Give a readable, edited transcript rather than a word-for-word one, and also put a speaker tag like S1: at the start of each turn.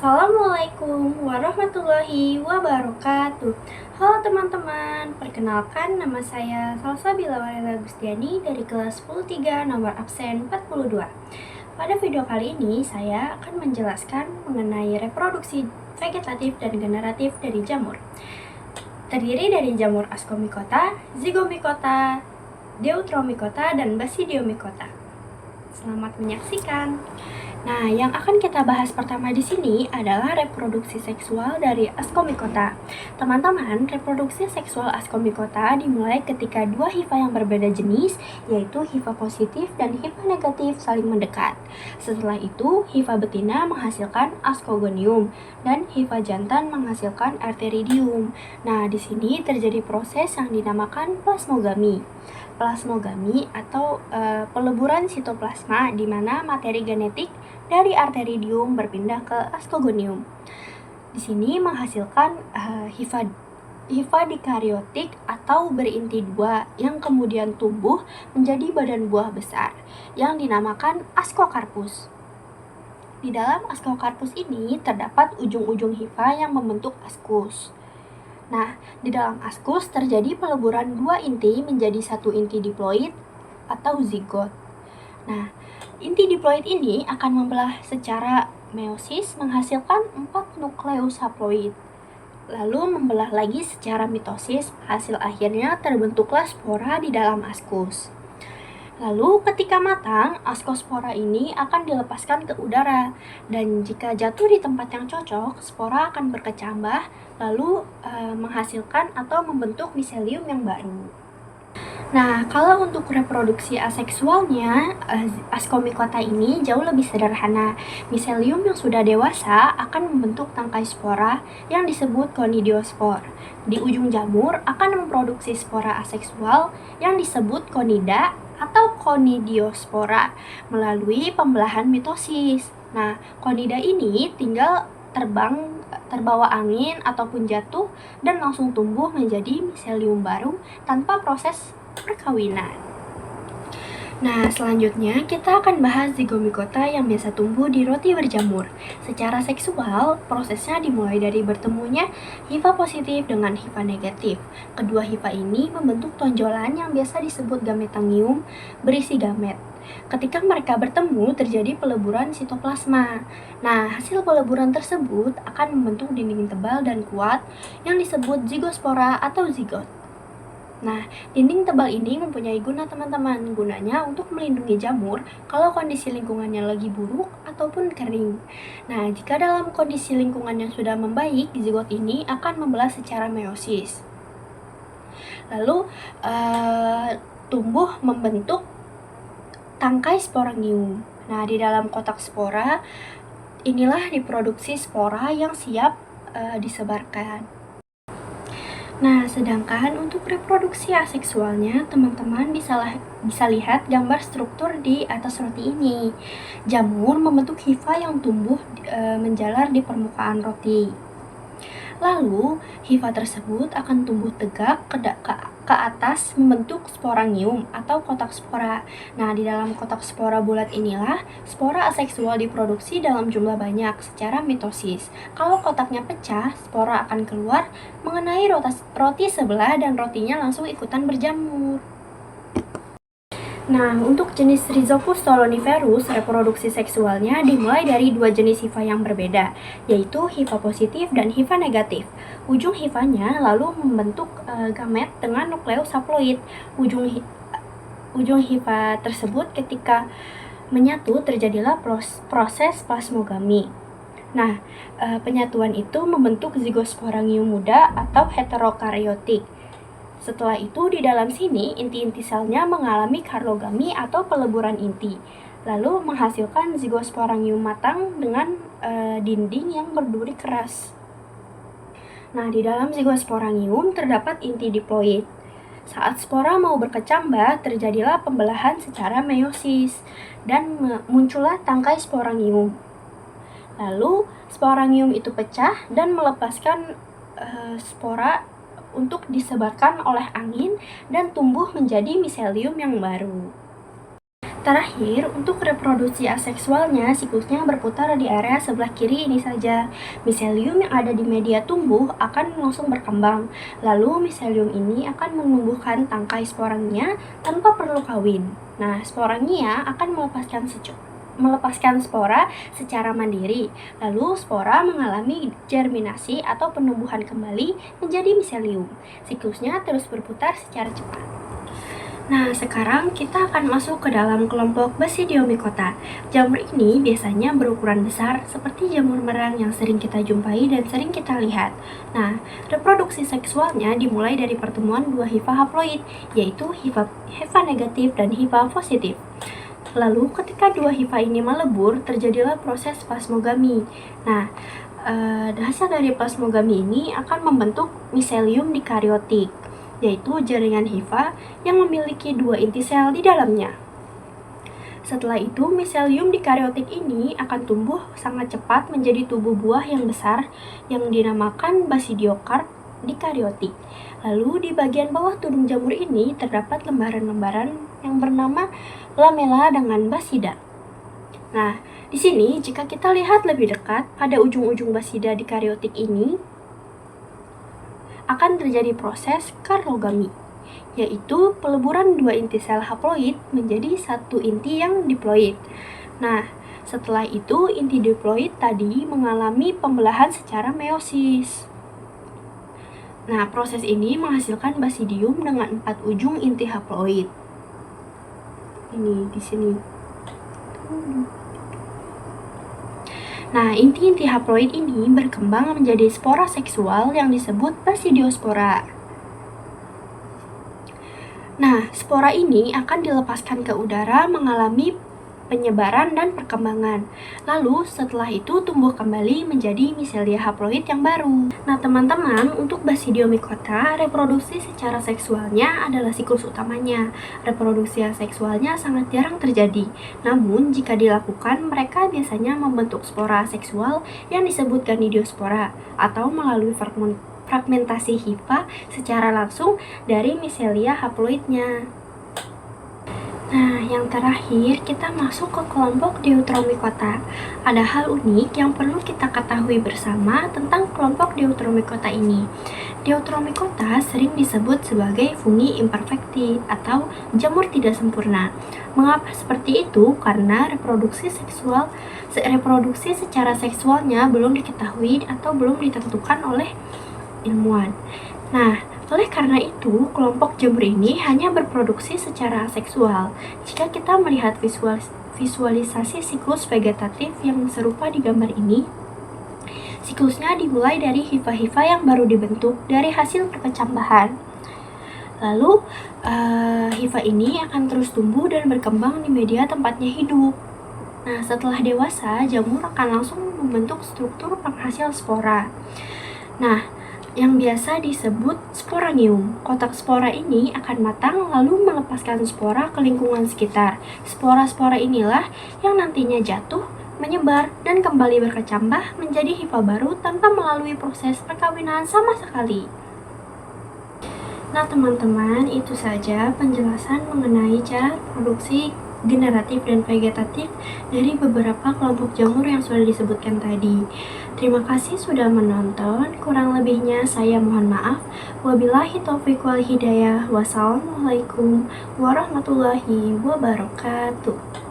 S1: Assalamualaikum warahmatullahi wabarakatuh. Halo teman-teman, perkenalkan nama saya Salsabila Warela Gustiani dari kelas 10-3 nomor absen 42. Pada video kali ini saya akan menjelaskan mengenai reproduksi vegetatif dan generatif dari jamur. Terdiri dari jamur Ascomycota, Zygomycota, Deuteromycota, dan Basidiomycota. Selamat menyaksikan. Nah, yang akan kita bahas pertama di sini adalah reproduksi seksual dari Ascomycota. Teman-teman, reproduksi seksual Ascomycota dimulai ketika dua hifa yang berbeda jenis, yaitu hifa positif dan hifa negatif saling mendekat. Setelah itu, hifa betina menghasilkan ascogonium dan hifa jantan menghasilkan arteridium. Nah, di sini terjadi proses yang dinamakan plasmogami. Plasmogami atau peleburan sitoplasma di mana materi genetik dari arteridium berpindah ke ascogonium. Di sini menghasilkan hifa dikariotik atau berinti dua yang kemudian tumbuh menjadi badan buah besar yang dinamakan ascocarpus. Di dalam ascocarpus ini terdapat ujung-ujung hifa yang membentuk ascus. Nah, di dalam ascus terjadi peleburan dua inti menjadi satu inti diploid atau zigot. Nah, inti diploid ini akan membelah secara meiosis menghasilkan 4 nukleus haploid. Lalu membelah lagi secara mitosis, hasil akhirnya terbentuklah spora di dalam ascus. Lalu ketika matang, ascospora ini akan dilepaskan ke udara dan jika jatuh di tempat yang cocok, spora akan berkecambah lalu menghasilkan atau membentuk miselium yang baru. Nah, kalau untuk reproduksi aseksualnya, Ascomycota ini jauh lebih sederhana. Miselium yang sudah dewasa akan membentuk tangkai spora yang disebut conidiospor. Di ujung jamur akan memproduksi spora aseksual yang disebut conida atau conidiospora melalui pembelahan mitosis. Nah, conida ini tinggal terbawa angin ataupun jatuh dan langsung tumbuh menjadi miselium baru tanpa proses perkawinan. Nah, selanjutnya kita akan bahas Zygomycota yang biasa tumbuh di roti berjamur. Secara seksual, prosesnya dimulai dari bertemunya hifa positif dengan hifa negatif. Kedua hifa ini membentuk tonjolan yang biasa disebut gametangium berisi gamet. Ketika mereka bertemu, terjadi peleburan sitoplasma. Nah, hasil peleburan tersebut akan membentuk dinding tebal dan kuat yang disebut zigospora atau zigot. Nah, dinding tebal ini mempunyai guna teman-teman. Gunanya untuk melindungi jamur kalau kondisi lingkungannya lagi buruk ataupun kering. Nah, jika dalam kondisi lingkungan yang sudah membaik, zigot ini akan membelah secara meiosis. Lalu tumbuh membentuk tangkai sporangium. Nah, di dalam kotak spora inilah diproduksi spora yang siap disebarkan. Nah, sedangkan untuk reproduksi aseksualnya, teman-teman bisa lihat gambar struktur di atas roti ini. Jamur membentuk hifa yang tumbuh menjalar di permukaan roti. Lalu, hifa tersebut akan tumbuh tegak ke atas membentuk sporangium atau kotak spora. Nah, di dalam kotak spora bulat inilah spora aseksual diproduksi dalam jumlah banyak secara mitosis. Kalau kotaknya pecah, spora akan keluar mengenai roti sebelah dan rotinya langsung ikutan berjamur. Nah, untuk jenis Rhizopus stoloniferus, reproduksi seksualnya dimulai dari dua jenis hifa yang berbeda, yaitu hifa positif dan hifa negatif. Ujung hifanya lalu membentuk gamet dengan nukleus haploid. Ujung hifa tersebut ketika menyatu terjadilah proses plasmogami. Nah, penyatuan itu membentuk zigosporangium muda atau heterokaryotik. Setelah itu, di dalam sini, inti-inti selnya mengalami karlogami atau peleburan inti, lalu menghasilkan zigosporangium matang dengan dinding yang berduri keras. Nah, di dalam zigosporangium terdapat inti diploid. Saat spora mau berkecambah, terjadilah pembelahan secara meiosis, dan muncullah tangkai sporangium. Lalu, sporangium itu pecah dan melepaskan spora untuk disebarkan oleh angin dan tumbuh menjadi miselium yang baru. Terakhir, untuk reproduksi aseksualnya, siklusnya berputar di area sebelah kiri ini saja. Miselium yang ada di media tumbuh akan langsung berkembang. Lalu miselium ini akan menumbuhkan tangkai sporangia tanpa perlu kawin. Nah, sporangia akan melepaskan spora secara mandiri. Lalu spora mengalami germinasi atau penumbuhan kembali menjadi miselium. Siklusnya terus berputar secara cepat. Nah, sekarang kita akan masuk ke dalam kelompok Basidiomycota. Jamur ini biasanya berukuran besar seperti jamur merang yang sering kita jumpai dan sering kita lihat. Nah, reproduksi seksualnya dimulai dari pertemuan dua hifa haploid, yaitu hifa negatif dan hifa positif. Lalu, ketika dua hifa ini melebur, terjadilah proses plasmogami. Nah, hasil dari plasmogami ini akan membentuk miselium dikariotik, yaitu jaringan hifa yang memiliki dua inti sel di dalamnya. Setelah itu, miselium dikariotik ini akan tumbuh sangat cepat menjadi tubuh buah yang besar yang dinamakan basidiokarp dikariotik. Lalu di bagian bawah tudung jamur ini terdapat lembaran-lembaran yang bernama lamela dengan basida. Nah, di sini jika kita lihat lebih dekat pada ujung-ujung basida dikariotik ini, akan terjadi proses karlogami, yaitu peleburan dua inti sel haploid menjadi satu inti yang diploid. Nah, setelah itu inti diploid tadi mengalami pembelahan secara meiosis. Nah, proses ini menghasilkan basidium dengan 4 ujung inti haploid. Ini di sini. Nah, inti-inti haploid ini berkembang menjadi spora seksual yang disebut basidiospora. Nah, spora ini akan dilepaskan ke udara mengalami penyebaran dan perkembangan. Lalu setelah itu tumbuh kembali menjadi miselia haploid yang baru. Nah, teman-teman, untuk Basidiomycota, reproduksi secara seksualnya adalah siklus utamanya. Reproduksi seksualnya sangat jarang terjadi. Namun, jika dilakukan, mereka biasanya membentuk spora seksual yang disebut gonidiospora atau melalui fragmentasi hifa secara langsung dari miselia haploidnya. Nah, yang terakhir kita masuk ke kelompok Deuteromycota. Ada hal unik yang perlu kita ketahui bersama tentang kelompok Deuteromycota ini. Deuteromycota sering disebut sebagai fungi imperfecti atau jamur tidak sempurna. Mengapa seperti itu? Karena reproduksi secara seksualnya belum diketahui atau belum ditentukan oleh ilmuwan. Nah, oleh karena itu, kelompok jamur ini hanya berproduksi secara seksual. Jika kita melihat visualisasi siklus vegetatif yang serupa di gambar ini, siklusnya dimulai dari hifa-hifa yang baru dibentuk dari hasil perkecambahan. Lalu, hifa ini akan terus tumbuh dan berkembang di media tempatnya hidup. Nah, setelah dewasa, jamur akan langsung membentuk struktur penghasil spora. Nah, yang biasa disebut sporangium. Kotak spora ini akan matang lalu melepaskan spora ke lingkungan sekitar. Spora-spora inilah yang nantinya jatuh, menyebar, dan kembali berkecambah menjadi hifa baru tanpa melalui proses perkawinan sama sekali. Nah, teman-teman, itu saja penjelasan mengenai cara produksi generatif dan vegetatif dari beberapa kelompok jamur yang sudah disebutkan tadi. Terima kasih sudah menonton, kurang lebihnya saya mohon maaf. Wabillahi taufiq wal hidayah. Wassalamualaikum warahmatullahi wabarakatuh.